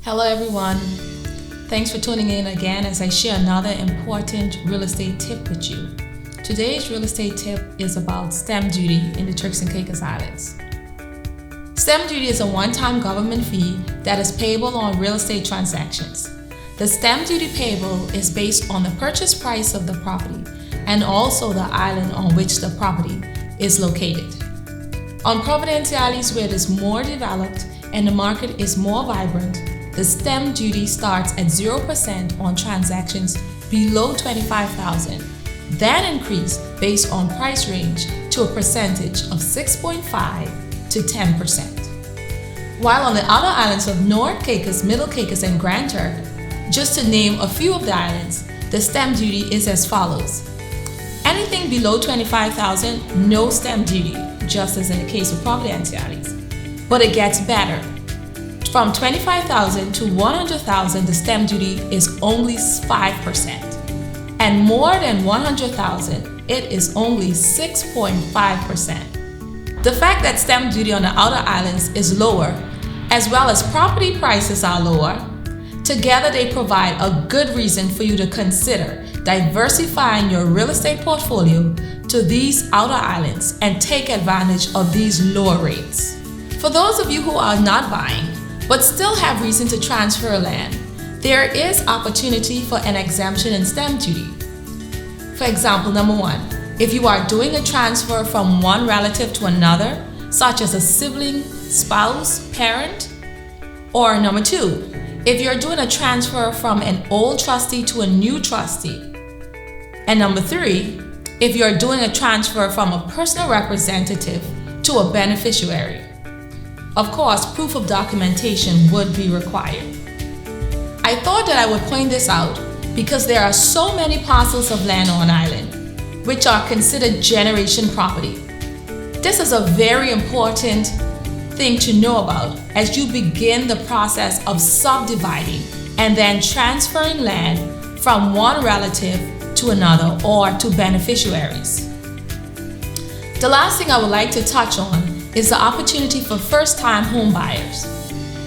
Hello everyone. Thanks for tuning in again as I share another important real estate tip with you. Today's real estate tip is about stamp duty in the Turks and Caicos Islands. Stamp duty is a one-time government fee that is payable on real estate transactions. The stamp duty payable is based on the purchase price of the property and also the island on which the property is located. On Providenciales, where it is more developed and the market is more vibrant, the stamp duty starts at 0% on transactions below $25,000, then increase based on price range to a percentage of 6.5 to 10%. While on the other islands of North Caicos, Middle Caicos, and Grand Turk, just to name a few of the islands, the stamp duty is as follows. Anything below $25,000, no stamp duty, just as in the case of Providenciales. But it gets better. From $25,000 to $100,000, the stamp duty is only 5%. And more than $100,000, it is only 6.5%. The fact that stamp duty on the outer islands is lower, as well as property prices are lower, together they provide a good reason for you to consider diversifying your real estate portfolio to these outer islands and take advantage of these lower rates. For those of you who are not buying, but still have reason to transfer land, there is opportunity for an exemption in stamp duty. For example, number one, if you are doing a transfer from one relative to another, such as a sibling, spouse, parent, or number two, if you're doing a transfer from an old trustee to a new trustee, and number three, if you're doing a transfer from a personal representative to a beneficiary. Of course, proof of documentation would be required. I thought that I would point this out because there are so many parcels of land on island, which are considered generation property. This is a very important thing to know about as you begin the process of subdividing and then transferring land from one relative to another or to beneficiaries. The last thing I would like to touch on is the opportunity for first-time home buyers.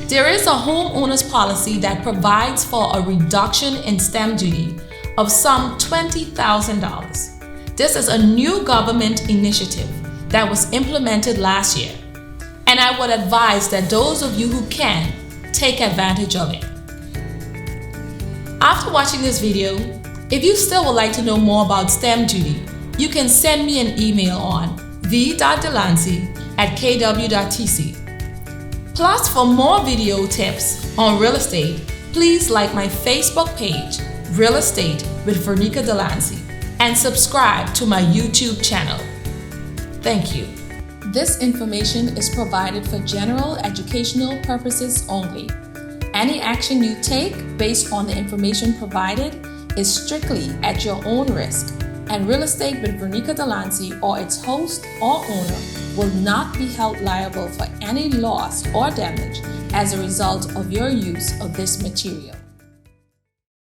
There is a homeowner's policy that provides for a reduction in stamp duty of some $20,000. This is a new government initiative that was implemented last year, and I would advise that those of you who can take advantage of it. After watching this video, if you still would like to know more about stamp duty, you can send me an email on v.delancey@kw.tc. Plus, for more video tips on real estate, please like my Facebook page, Real Estate with Vernica Delancey, and subscribe to my YouTube channel. Thank you. This information is provided for general educational purposes only. Any action you take based on the information provided is strictly at your own risk, and Real Estate with Vernica Delancey or its host or owner will not be held liable for any loss or damage as a result of your use of this material.